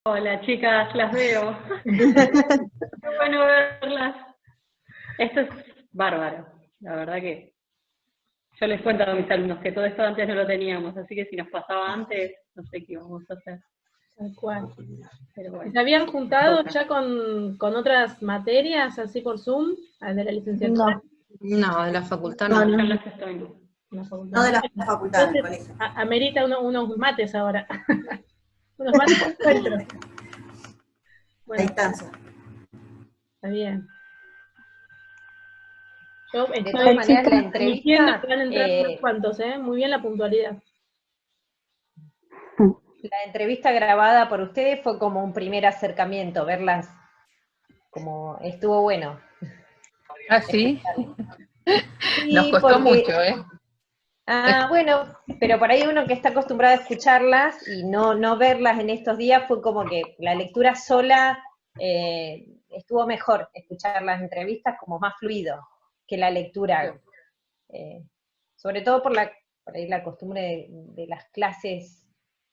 Hola chicas, las veo. Qué bueno verlas. Esto es bárbaro, la verdad que yo les cuento a mis alumnos que todo esto antes no lo teníamos, así que si nos pasaba antes, no sé qué íbamos a hacer. Tal cual. Pero bueno, ¿Se habían juntado toca. ya con otras materias así por Zoom, de la licenciatura? No, de la facultad No, no. yo en las estoy. En la facultad. No de la facultad, del Entonces, colegio. amerita unos mates ahora. Unos mates de encuentro. A Bueno, distancia. está bien. Yo De estoy todas maneras, la admitiendo entrevista, que van a entrar unos cuantos, muy bien la puntualidad. la entrevista grabada por ustedes fue como un primer acercamiento, verlas como estuvo bueno. Ah, sí. Nos Sí, costó porque, mucho, ¿eh? bueno, pero por ahí uno que está acostumbrado a escucharlas y no verlas en estos días fue como que la lectura sola estuvo mejor, escuchar las entrevistas como más fluido que la lectura. Sobre todo por ahí la costumbre de las clases,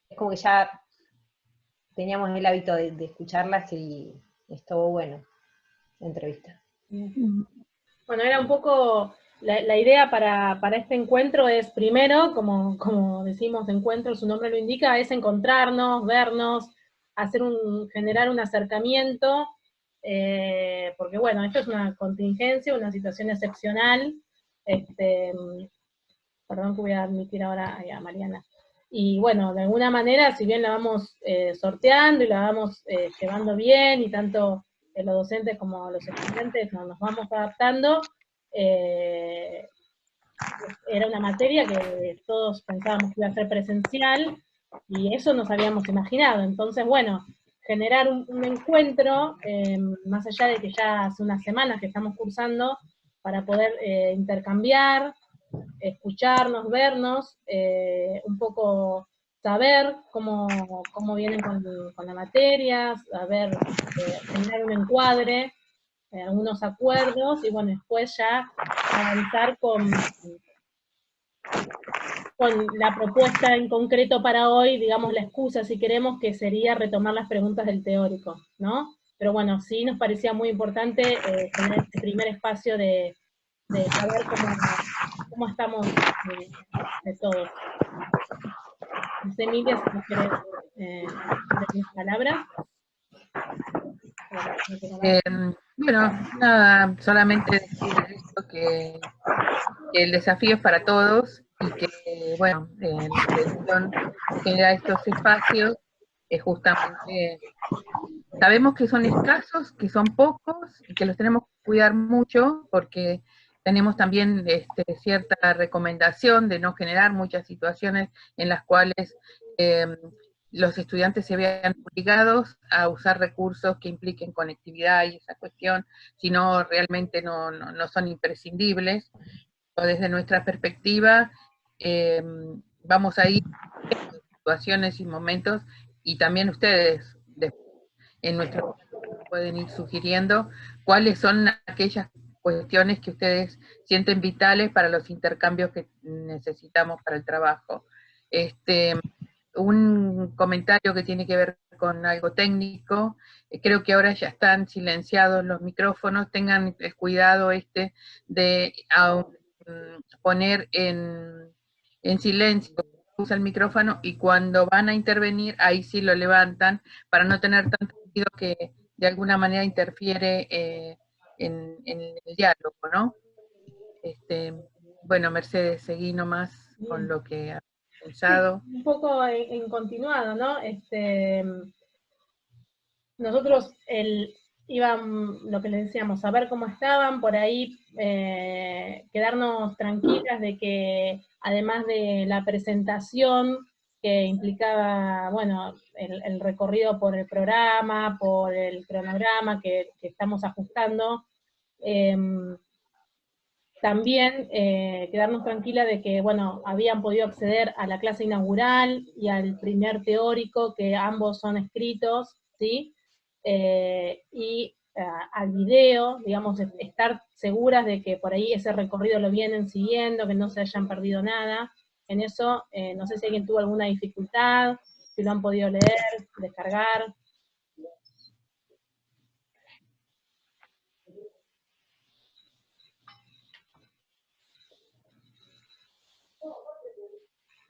es como que ya teníamos el hábito de escucharlas y estuvo bueno la entrevista. Bueno, era un poco, la idea para este encuentro es primero, como decimos encuentro, su nombre lo indica, es encontrarnos, vernos, generar un acercamiento, porque bueno, esto es una contingencia, una situación excepcional, perdón que voy a admitir ahora a Mariana. Y bueno, de alguna manera, si bien la vamos sorteando y la vamos llevando bien, y tanto los docentes como los estudiantes nos vamos adaptando, era una materia que todos pensábamos que iba a ser presencial, y eso nos habíamos imaginado. Entonces, bueno, generar un encuentro, más allá de que ya hace unas semanas que estamos cursando, para poder intercambiar, escucharnos, vernos, un poco saber cómo vienen con la materia, saber generar un encuadre, algunos acuerdos, y bueno, después ya avanzar con la propuesta en concreto para hoy, digamos la excusa, si queremos, que sería retomar las preguntas del teórico, ¿no? Pero bueno, sí nos parecía muy importante tener este primer espacio de saber cómo estamos de todos. No sé, Emilia, si nos querés decir unas palabras. Bueno, nada, solamente decir esto, que el desafío es para todos y que, bueno, la intención de generar estos espacios es justamente, sabemos que son escasos, que son pocos y que los tenemos que cuidar mucho porque tenemos también cierta recomendación de no generar muchas situaciones en las cuales los estudiantes se vean obligados a usar recursos que impliquen conectividad y esa cuestión, si no realmente no son imprescindibles. Desde nuestra perspectiva, vamos a ir en situaciones y momentos, y también ustedes en nuestro pueden ir sugiriendo cuáles son aquellas cuestiones que ustedes sienten vitales para los intercambios que necesitamos para el trabajo. Un comentario que tiene que ver con algo técnico, creo que ahora ya están silenciados los micrófonos, tengan el cuidado de poner en silencio, usa el micrófono, y cuando van a intervenir, ahí sí lo levantan, para no tener tanto ruido que de alguna manera interfiere en el diálogo, ¿no? Bueno, Mercedes, seguí nomás con lo que has pensado. Sí, un poco en continuado, ¿no? Nosotros lo que les decíamos, saber cómo estaban, por ahí quedarnos tranquilas de que además de la presentación que implicaba, bueno, el recorrido por el programa, por el cronograma que estamos ajustando, también quedarnos tranquilas de que, bueno, habían podido acceder a la clase inaugural y al primer teórico, que ambos son escritos, ¿sí? Y al video, digamos, estar seguras de que por ahí ese recorrido lo vienen siguiendo, que no se hayan perdido nada. En eso, no sé si alguien tuvo alguna dificultad, si lo han podido leer, descargar.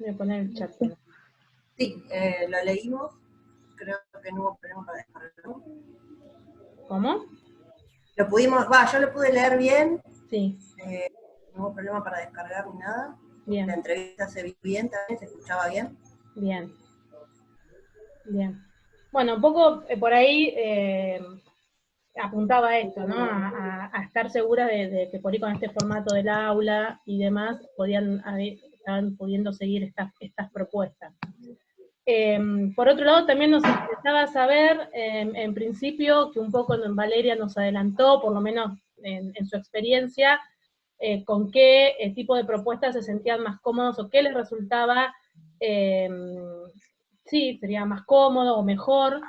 Voy a poner el chat. Sí, lo leímos, creo que no hubo problema para descargarlo. ¿Cómo? Lo pudimos, yo lo pude leer bien, Sí, no hubo problema para descargar ni nada. bien, La entrevista se vio bien también, se escuchaba bien. bien. Bien. Bueno, un poco por ahí apuntaba a esto, ¿no? A estar segura de que por ahí con este formato del aula y demás estaban pudiendo seguir estas propuestas. Por otro lado, también nos interesaba saber, en principio, que un poco Valeria nos adelantó, por lo menos en su experiencia, con qué tipo de propuestas se sentían más cómodos o qué les resultaba, sí, sería más cómodo o mejor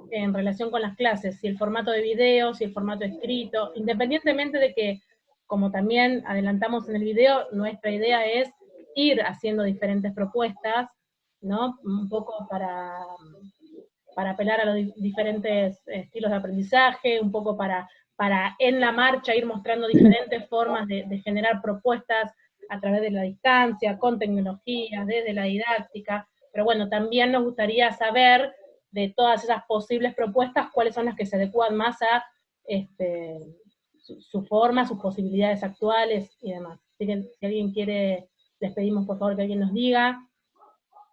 en relación con las clases, si el formato de video, si el formato escrito, independientemente de que, como también adelantamos en el video, nuestra idea es ir haciendo diferentes propuestas, ¿no? Un poco para apelar a los diferentes estilos de aprendizaje, un poco para en la marcha ir mostrando diferentes formas de generar propuestas a través de la distancia, con tecnologías, desde la didáctica, pero bueno, también nos gustaría saber de todas esas posibles propuestas, cuáles son las que se adecuan más a su forma, sus posibilidades actuales y demás. Así que si alguien quiere, les pedimos por favor que alguien nos diga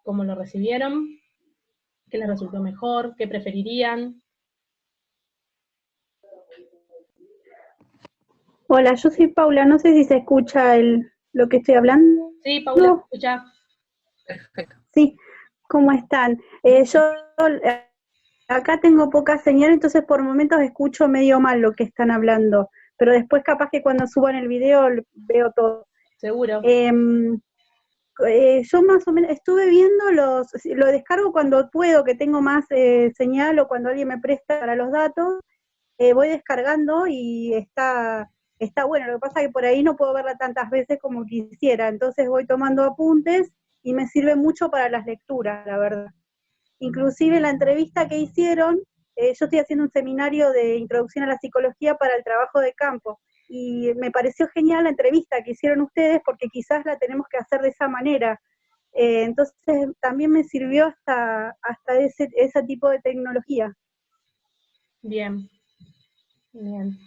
cómo lo recibieron, qué les resultó mejor, qué preferirían. Hola, yo soy Paula, no sé si se escucha lo que estoy hablando. Sí, Paula, ¿te escucha? Perfecto. Sí, ¿cómo están? Yo acá tengo poca señal, entonces por momentos escucho medio mal lo que están hablando, pero después capaz que cuando suban el video veo todo. Seguro. Yo más o menos estuve viendo lo descargo cuando puedo, que tengo más señal o cuando alguien me presta para los datos, voy descargando y está bueno. Lo que pasa es que por ahí no puedo verla tantas veces como quisiera, entonces voy tomando apuntes y me sirve mucho para las lecturas, la verdad. Inclusive la entrevista que hicieron, yo estoy haciendo un seminario de introducción a la psicología para el trabajo de campo, y me pareció genial la entrevista que hicieron ustedes, porque quizás la tenemos que hacer de esa manera. Entonces también me sirvió hasta ese tipo de tecnología. Bien. Bien.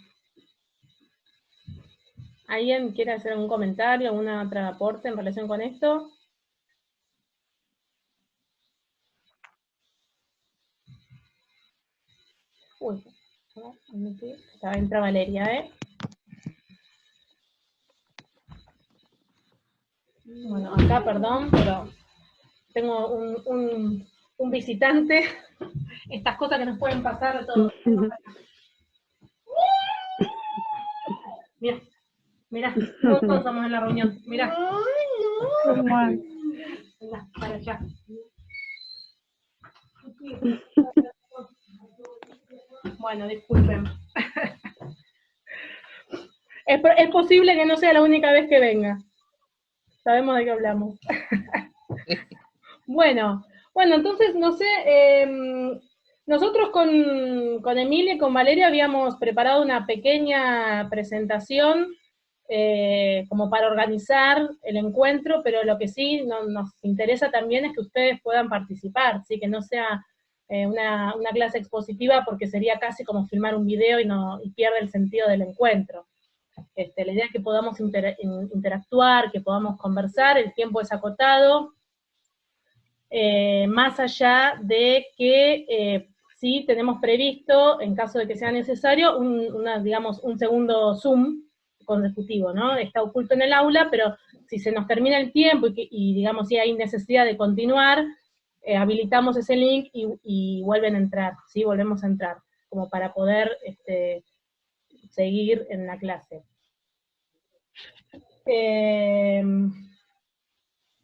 ¿Alguien quiere hacer algún comentario, algún otro aporte en relación con esto? Uy, entra Valeria, ¿eh? Bueno, acá, perdón, pero tengo un visitante. Estas cosas que nos pueden pasar a todos. Mira, mira, todos estamos en la reunión. Mira. Venga, para allá. Bueno, disculpen. Es posible que no sea la única vez que venga. Sabemos de qué hablamos. Bueno, entonces, no sé, nosotros con Emilia y con Valeria habíamos preparado una pequeña presentación como para organizar el encuentro, pero lo que sí nos interesa también es que ustedes puedan participar, ¿sí? Que no sea una clase expositiva, porque sería casi como filmar un video y pierde el sentido del encuentro. La idea es que podamos interactuar, que podamos conversar, el tiempo es acotado, más allá de que sí tenemos previsto, en caso de que sea necesario, digamos, un segundo Zoom consecutivo, ¿no? Está oculto en el aula, pero si se nos termina el tiempo y digamos, si hay necesidad de continuar, habilitamos ese link y vuelven a entrar, ¿sí? Volvemos a entrar, como para poder seguir en la clase.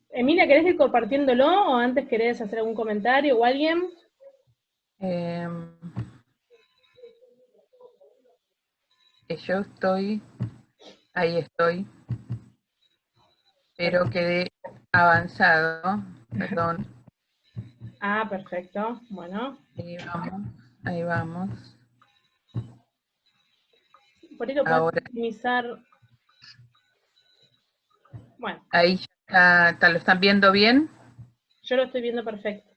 Emilia, ¿querés ir compartiéndolo o antes querés hacer algún comentario o alguien? Yo estoy, ahí estoy, pero quedé avanzado, perdón. Ah, perfecto, bueno. Ahí vamos. Por eso puedes optimizar. Bueno. Ahí ya está, ¿lo están viendo bien? Yo lo estoy viendo perfecto.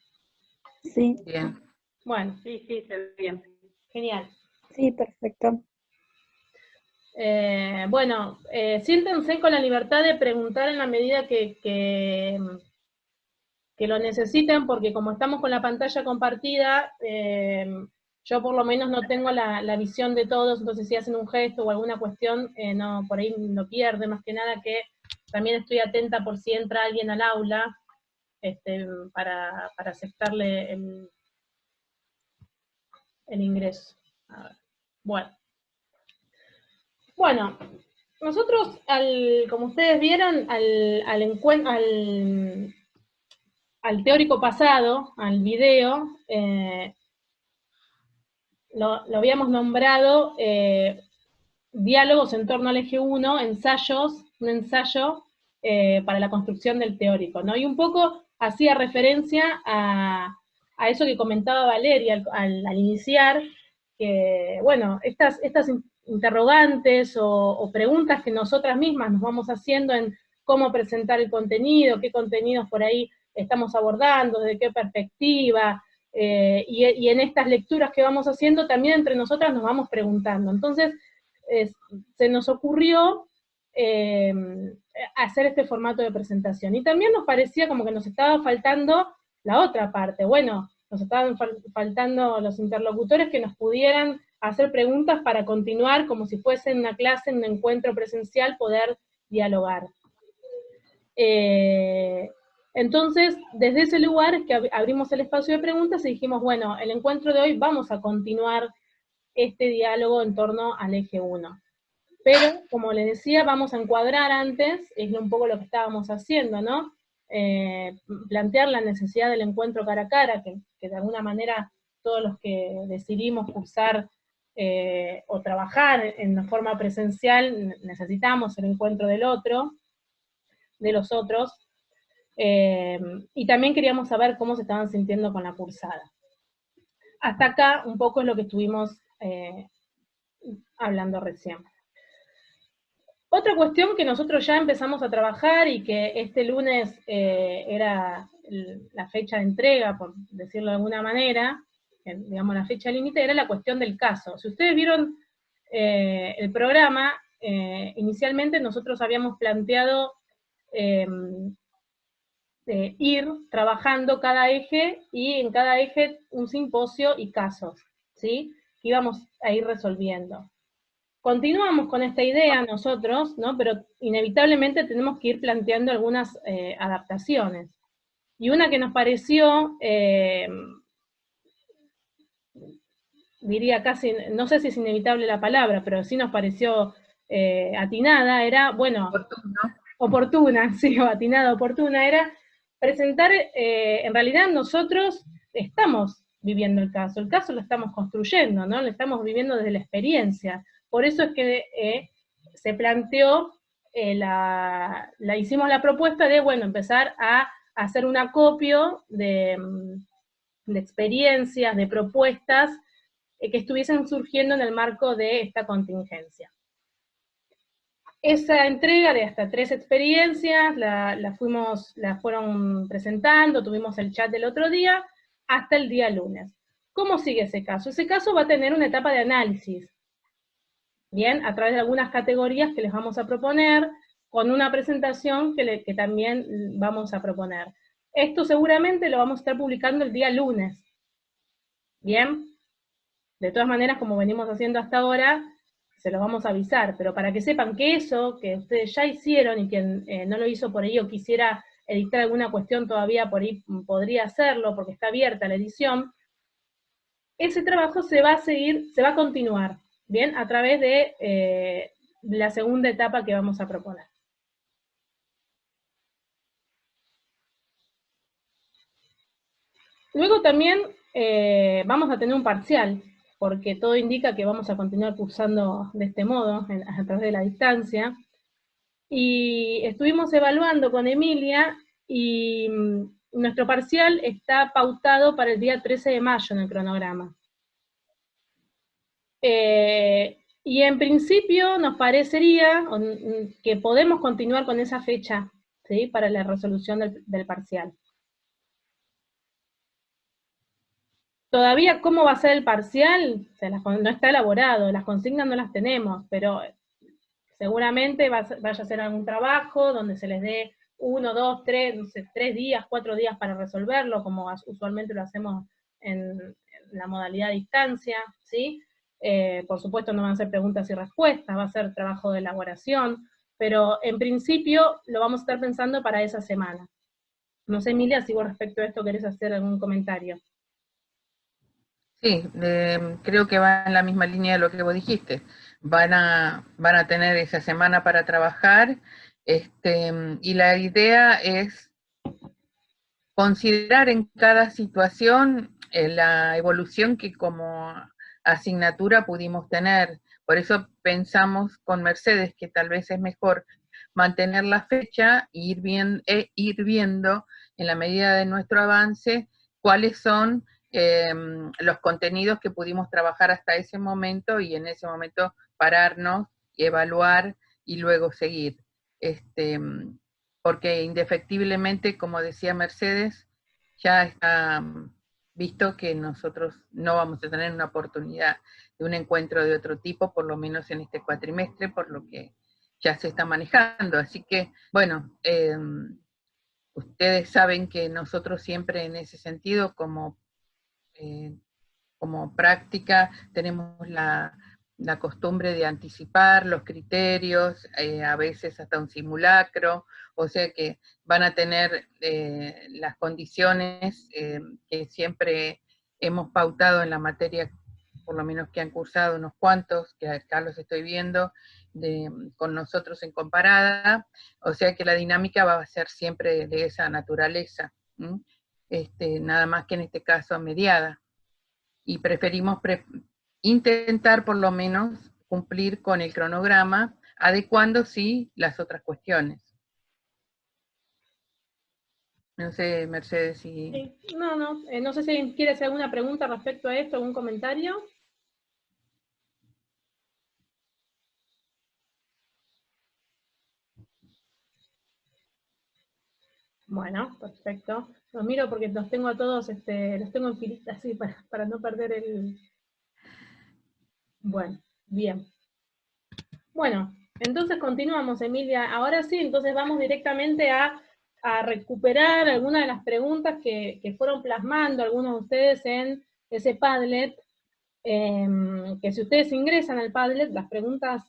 Sí, Bien. Bueno, Sí, sí, se ve bien. genial. sí, perfecto. Bueno, siéntense con la libertad de preguntar en la medida que lo necesiten, porque como estamos con la pantalla compartida, yo por lo menos no tengo la visión de todos, entonces si hacen un gesto o alguna cuestión, no, por ahí lo pierde, más que nada que también estoy atenta por si entra alguien al aula, para aceptarle el ingreso. A ver. Bueno, nosotros, como ustedes vieron, al teórico pasado, al video, lo habíamos nombrado diálogos en torno al eje 1, un ensayo para la construcción del teórico, ¿no? Y un poco hacía referencia a eso que comentaba Valeria al iniciar, que, bueno, estas interrogantes o preguntas que nosotras mismas nos vamos haciendo en cómo presentar el contenido, qué contenidos por ahí estamos abordando, desde qué perspectiva, y en estas lecturas que vamos haciendo también entre nosotras nos vamos preguntando. Entonces, se nos ocurrió hacer este formato de presentación. Y también nos parecía como que nos estaba faltando la otra parte. Bueno, nos estaban faltando los interlocutores que nos pudieran hacer preguntas para continuar como si fuese una clase, en un encuentro presencial, poder dialogar. Entonces, desde ese lugar es que abrimos el espacio de preguntas y dijimos, bueno, el encuentro de hoy vamos a continuar este diálogo en torno al eje 1. Pero, como les decía, vamos a encuadrar antes, es un poco lo que estábamos haciendo, ¿no? Plantear la necesidad del encuentro cara a cara, que de alguna manera todos los que decidimos cursar o trabajar en forma presencial necesitamos el encuentro del otro, de los otros, y también queríamos saber cómo se estaban sintiendo con la cursada. Hasta acá un poco es lo que estuvimos hablando recién. Otra cuestión que nosotros ya empezamos a trabajar y que este lunes era la fecha de entrega, por decirlo de alguna manera, digamos la fecha límite, era la cuestión del caso. Si ustedes vieron el programa, inicialmente nosotros habíamos planteado ir trabajando cada eje, y en cada eje un simposio y casos, ¿sí? Que íbamos a ir resolviendo. Continuamos con esta idea nosotros, ¿no? Pero inevitablemente tenemos que ir planteando algunas adaptaciones. Y una que nos pareció, diría casi, no sé si es inevitable la palabra, pero sí nos pareció atinada, era, bueno, oportuna, sí, o atinada, oportuna, era presentar, en realidad nosotros estamos viviendo el caso lo estamos construyendo, ¿no? Lo estamos viviendo desde la experiencia. Por eso es que se planteó, hicimos la propuesta de, bueno, empezar a hacer un acopio de experiencias, de propuestas que estuviesen surgiendo en el marco de esta contingencia. Esa entrega de hasta 3 experiencias la fueron presentando, tuvimos el chat del otro día, hasta el día lunes. ¿Cómo sigue ese caso? Ese caso va a tener una etapa de análisis, bien, a través de algunas categorías que les vamos a proponer, con una presentación que también vamos a proponer. Esto seguramente lo vamos a estar publicando el día lunes, bien. De todas maneras, como venimos haciendo hasta ahora, se los vamos a avisar, pero para que sepan que eso que ustedes ya hicieron, y quien no lo hizo por ahí o quisiera editar alguna cuestión todavía por ahí podría hacerlo, porque está abierta la edición, ese trabajo se va a continuar, ¿bien? A través de la segunda etapa que vamos a proponer. Luego también vamos a tener un parcial, porque todo indica que vamos a continuar cursando de este modo, a través de la distancia, y estuvimos evaluando con Emilia, y nuestro parcial está pautado para el día 13 de mayo en el cronograma. Y en principio nos parecería que podemos continuar con esa fecha, ¿sí? Para la resolución del parcial. Todavía cómo va a ser el parcial, no está elaborado, las consignas no las tenemos, pero seguramente vaya a ser algún trabajo donde se les dé 1, 2, 3, no sé, 3 días, 4 días para resolverlo, como usualmente lo hacemos en la modalidad a distancia, ¿sí? Por supuesto no van a ser preguntas y respuestas, va a ser trabajo de elaboración, pero en principio lo vamos a estar pensando para esa semana. No sé, Emilia, si vos respecto a esto querés hacer algún comentario. Sí, creo que va en la misma línea de lo que vos dijiste. Van a tener esa semana para trabajar, y la idea es considerar en cada situación la evolución que como asignatura pudimos tener. Por eso pensamos con Mercedes que tal vez es mejor mantener la fecha e ir viendo en la medida de nuestro avance cuáles son los contenidos que pudimos trabajar hasta ese momento y en ese momento pararnos y evaluar y luego seguir. Porque indefectiblemente, como decía Mercedes, ya está visto que nosotros no vamos a tener una oportunidad de un encuentro de otro tipo, por lo menos en este cuatrimestre, por lo que ya se está manejando. Así que, bueno, ustedes saben que nosotros siempre en ese sentido, como práctica, tenemos la costumbre de anticipar los criterios, a veces hasta un simulacro, o sea que van a tener las condiciones que siempre hemos pautado en la materia, por lo menos que han cursado unos cuantos, que acá los estoy viendo, con nosotros en comparada, o sea que la dinámica va a ser siempre de esa naturaleza, nada más que en este caso mediada. Y preferimos intentar por lo menos cumplir con el cronograma, adecuando sí las otras cuestiones. No sé, Mercedes, si... Sí, no sé si alguien quiere hacer alguna pregunta respecto a esto, algún comentario. Bueno, perfecto. Los miro porque los tengo a todos, los tengo en filita así para no perder el... Bueno, bien. Bueno, entonces continuamos, Emilia. Ahora sí, entonces vamos directamente a recuperar algunas de las preguntas que fueron plasmando algunos de ustedes en ese Padlet, que si ustedes ingresan al Padlet, las preguntas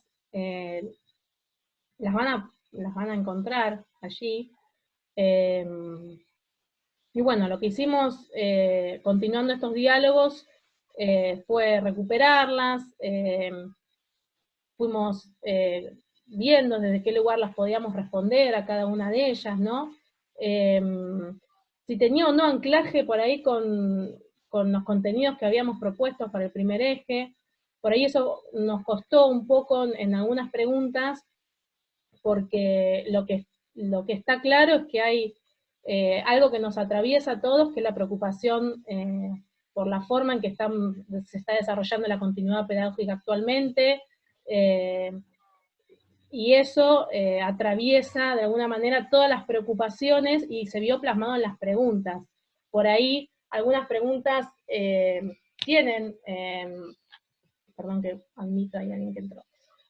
las van a encontrar allí. Y bueno, lo que hicimos continuando estos diálogos fue recuperarlas, fuimos viendo desde qué lugar las podíamos responder a cada una de ellas, ¿no? Si tenía o no anclaje por ahí con los contenidos que habíamos propuesto para el primer eje, por ahí eso nos costó un poco en algunas preguntas, porque lo que está claro es que hay algo que nos atraviesa a todos, que es la preocupación por la forma en que se está desarrollando la continuidad pedagógica actualmente, y eso atraviesa de alguna manera todas las preocupaciones y se vio plasmado en las preguntas. Por ahí algunas preguntas tienen, perdón que admito, hay alguien que entró.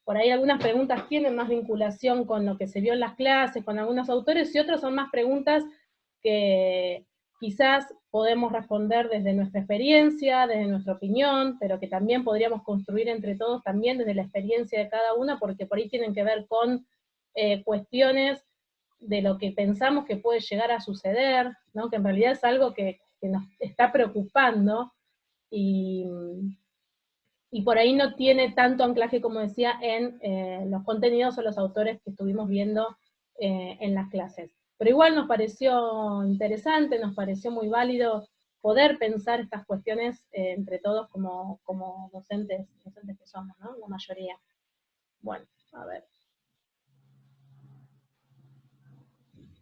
Por ahí algunas preguntas tienen más vinculación con lo que se vio en las clases, con algunos autores, y otras son más preguntas que quizás podemos responder desde nuestra experiencia, desde nuestra opinión, pero que también podríamos construir entre todos también desde la experiencia de cada una, porque por ahí tienen que ver con cuestiones de lo que pensamos que puede llegar a suceder, ¿no? Que en realidad es algo que nos está preocupando, y por ahí no tiene tanto anclaje, como decía, en los contenidos o los autores que estuvimos viendo en las clases. Pero igual nos pareció interesante, nos pareció muy válido poder pensar estas cuestiones entre todos como docentes que somos, ¿no? La mayoría. Bueno, a ver.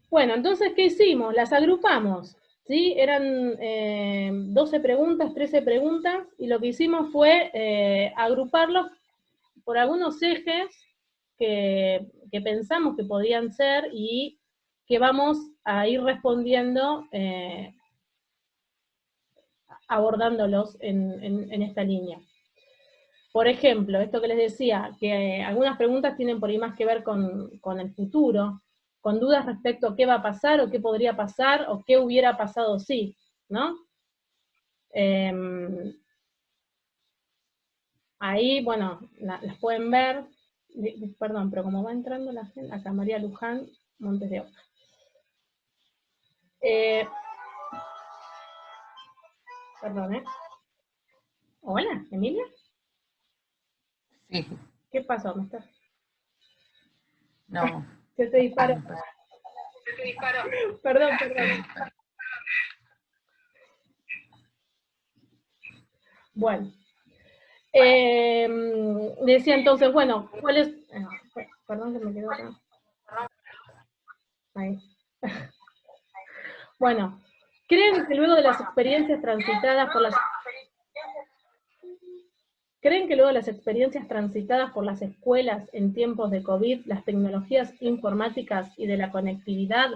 Bueno, entonces, ¿qué hicimos? Las agrupamos, ¿sí? Eran 12 preguntas, 13 preguntas, y lo que hicimos fue agruparlos por algunos ejes que pensamos que podían ser y que vamos a ir respondiendo abordándolos en esta línea. Por ejemplo, esto que les decía, que algunas preguntas tienen por ahí más que ver con el futuro, con dudas respecto a qué va a pasar, o qué podría pasar, o qué hubiera pasado si, ¿no? Ahí, bueno, las pueden ver, perdón, pero como va entrando la gente, acá María Luján, Montes de Oca. Perdón, Hola, Emilia. Sí, ¿Qué pasó? ¿Me estás? no. Se te disparó. Perdón. Bueno. Decía entonces, bueno, ¿cuál es? Perdón que me quedo acá. Ahí. Bueno, ¿creen que luego de las experiencias transitadas por las escuelas en tiempos de COVID, las tecnologías informáticas y de la conectividad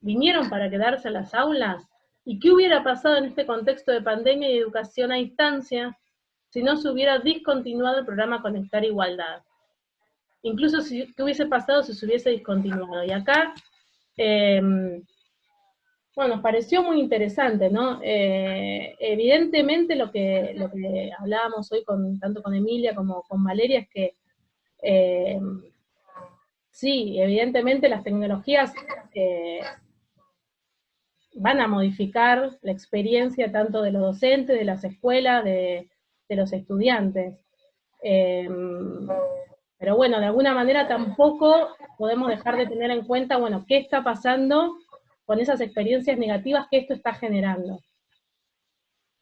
vinieron para quedarse en las aulas? ¿Y qué hubiera pasado en este contexto de pandemia y educación a distancia si no se hubiera discontinuado el programa Conectar Igualdad? Incluso qué hubiese pasado si se hubiese discontinuado. Y acá, bueno, nos pareció muy interesante, ¿no? Evidentemente lo que hablábamos hoy tanto con Emilia como con Valeria es que sí, evidentemente las tecnologías van a modificar la experiencia tanto de los docentes, de las escuelas, de los estudiantes. Pero bueno, de alguna manera tampoco podemos dejar de tener en cuenta, bueno, qué está pasando con esas experiencias negativas que esto está generando.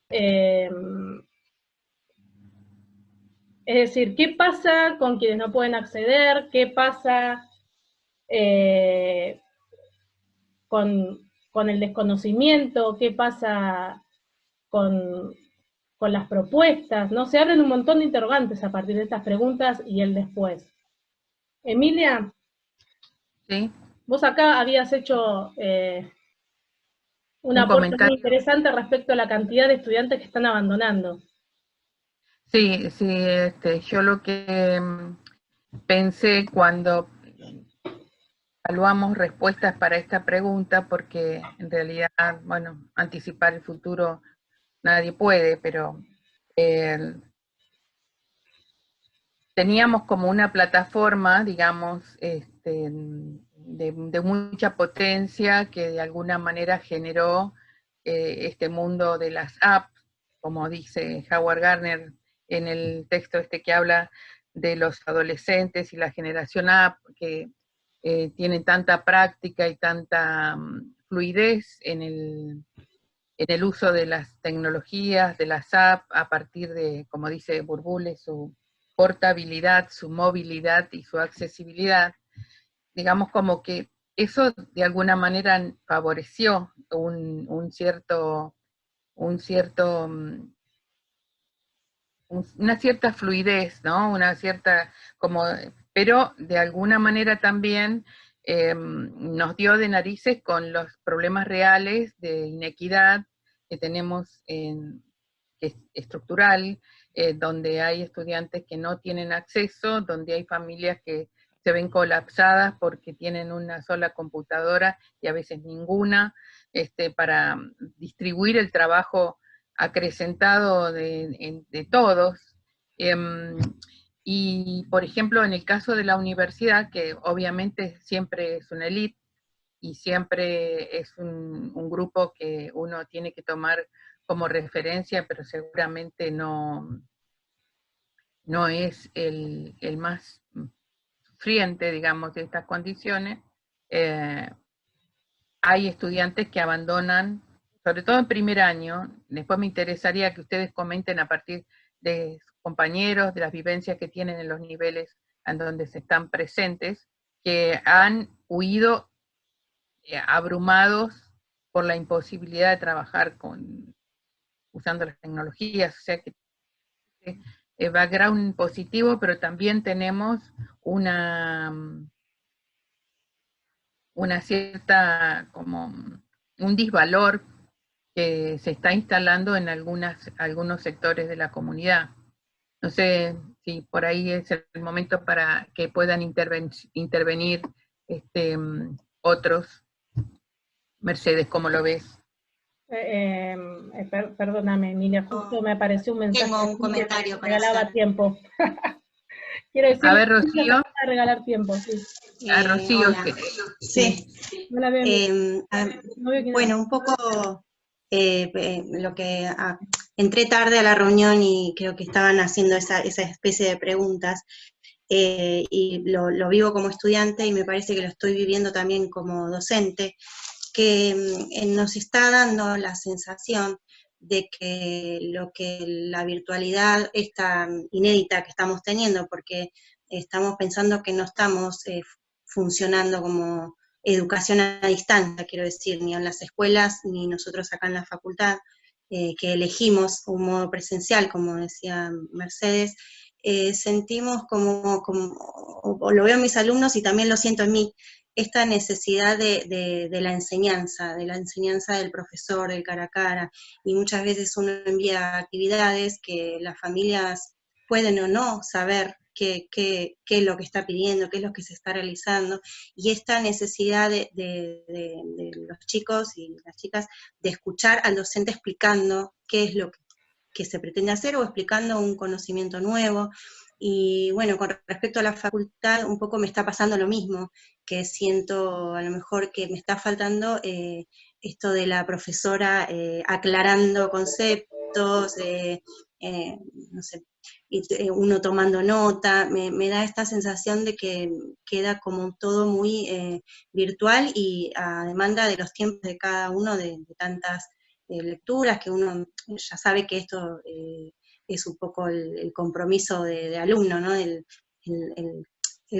Es decir, ¿qué pasa con quienes no pueden acceder? ¿Qué pasa con el desconocimiento? ¿Qué pasa con las propuestas? ¿No? Se abren un montón de interrogantes a partir de estas preguntas y el después. Emilia, ¿Sí? vos acá habías hecho un aporte muy comentario. interesante respecto a la cantidad de estudiantes que están abandonando. Sí, yo lo que pensé cuando evaluamos respuestas para esta pregunta, porque en realidad, bueno, anticipar el futuro nadie puede, pero teníamos como una plataforma, digamos, de mucha potencia que de alguna manera generó este mundo de las apps, como dice Howard Gardner en el texto que habla de los adolescentes y la generación app, que tienen tanta práctica y tanta fluidez en el uso de las tecnologías, de las apps, a partir de, como dice Burbule, su portabilidad, su movilidad y su accesibilidad. Digamos como que eso de alguna manera favoreció una cierta fluidez, ¿no? Una cierta, pero de alguna manera también nos dio de narices con los problemas reales de inequidad que tenemos estructural, donde hay estudiantes que no tienen acceso, donde hay familias que se ven colapsadas porque tienen una sola computadora y a veces ninguna, para distribuir el trabajo acrecentado de todos. Y, por ejemplo, en el caso de la universidad, que obviamente siempre es una élite y siempre es un grupo que uno tiene que tomar como referencia, pero seguramente no es el más sufriente, digamos, de estas condiciones. Hay estudiantes que abandonan, sobre todo en primer año. Después me interesaría que ustedes comenten a partir de sus compañeros, de las vivencias que tienen en los niveles en donde se están presentes, que han huido abrumados por la imposibilidad de trabajar usando las tecnologías, o sea que background positivo, pero también tenemos una cierta, como un disvalor que se está instalando en algunos sectores de la comunidad. No sé si por ahí es el momento para que puedan intervenir otros. Mercedes, ¿cómo lo ves? Perdóname, Emilia, justo me apareció un mensaje Tengo un que comentario me para regalaba hacer. tiempo. Quiero decir, A ver, Rocío. a regalar tiempo, sí. A Rocío. Hola. Sí. No la veo en no veo quién Bueno, un poco lo que entré tarde a la reunión y creo que estaban haciendo esa especie de preguntas, y lo vivo como estudiante y me parece que lo estoy viviendo también como docente, que nos está dando la sensación de que lo que la virtualidad esta inédita que estamos teniendo, porque estamos pensando que no estamos funcionando como educación a distancia, quiero decir, ni en las escuelas, ni nosotros acá en la facultad, que elegimos un modo presencial, como decía Mercedes, sentimos o lo veo en mis alumnos y también lo siento en mí, esta necesidad de la enseñanza del profesor, del cara a cara, y muchas veces uno envía actividades que las familias pueden o no saber qué es lo que está pidiendo, qué es lo que se está realizando, y esta necesidad de los chicos y las chicas de escuchar al docente explicando qué es lo que se pretende hacer o explicando un conocimiento nuevo. Y bueno, con respecto a la facultad, un poco me está pasando lo mismo, que siento a lo mejor que me está faltando esto de la profesora aclarando conceptos, no sé, uno tomando nota, me da esta sensación de que queda como todo muy virtual y a demanda de los tiempos de cada uno, de tantas lecturas, que uno ya sabe que esto es un poco el compromiso de alumno, ¿no? El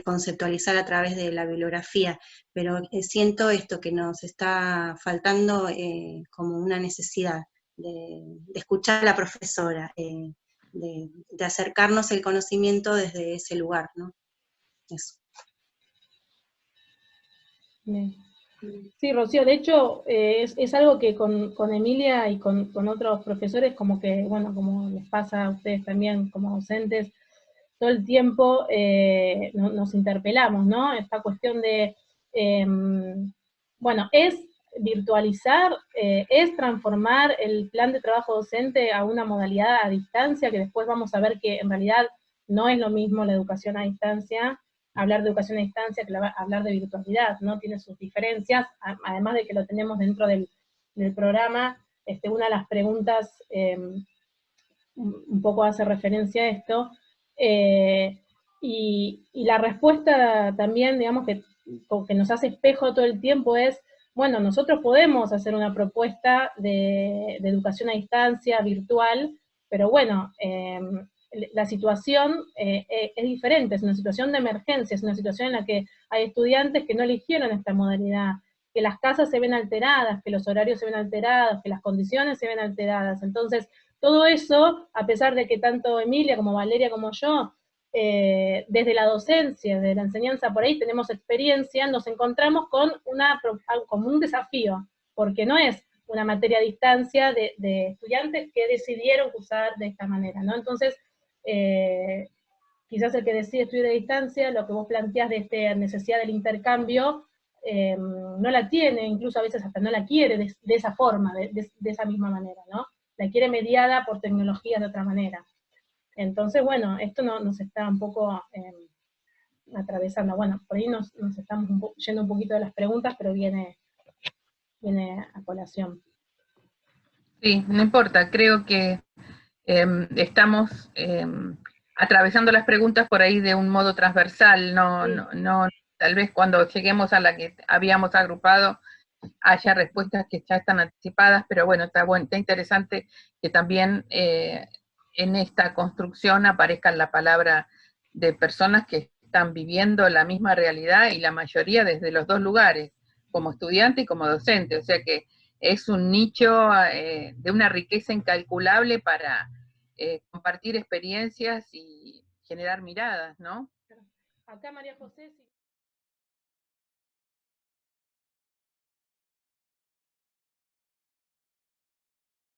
conceptualizar a través de la bibliografía, pero siento esto que nos está faltando como una necesidad de escuchar a la profesora, de acercarnos el conocimiento desde ese lugar, ¿no? Eso. Bien. Sí, Rocío, de hecho es algo que con Emilia y con otros profesores como que, bueno, como les pasa a ustedes también como docentes, todo el tiempo nos interpelamos, ¿no? Esta cuestión de, bueno, es virtualizar, es transformar el plan de trabajo docente a una modalidad a distancia, que después vamos a ver que en realidad no es lo mismo la educación a distancia, hablar de educación a distancia que hablar de virtualidad, ¿no? Tiene sus diferencias, además de que lo tenemos dentro del programa. Una de las preguntas un poco hace referencia a esto, y la respuesta también, digamos, que nos hace espejo todo el tiempo es, bueno, nosotros podemos hacer una propuesta de educación a distancia, virtual, pero bueno, la situación es diferente, es una situación de emergencia, es una situación en la que hay estudiantes que no eligieron esta modalidad, que las casas se ven alteradas, que los horarios se ven alterados, que las condiciones se ven alteradas. Entonces, todo eso, a pesar de que tanto Emilia como Valeria como yo, desde la docencia, desde la enseñanza por ahí tenemos experiencia, nos encontramos con como un desafío, porque no es una materia a distancia de estudiantes que decidieron cursar de esta manera, ¿no? Entonces, quizás el que decide estudiar a distancia, lo que vos planteás de esta necesidad del intercambio, no la tiene, incluso a veces hasta no la quiere de esa forma, de esa misma manera, ¿no? La quiere mediada por tecnologías de otra manera. Entonces, bueno, esto nos está un poco atravesando. Bueno, por ahí nos estamos yendo un poquito de las preguntas, pero viene a colación. Sí, no importa, creo que estamos atravesando las preguntas por ahí de un modo transversal, no, tal vez cuando lleguemos a la que habíamos agrupado haya respuestas que ya están anticipadas, pero bueno, está interesante que también en esta construcción aparezca la palabra de personas que están viviendo la misma realidad y la mayoría desde los dos lugares, como estudiante y como docente, o sea que es un nicho de una riqueza incalculable para compartir experiencias y generar miradas, ¿no? Acá María José,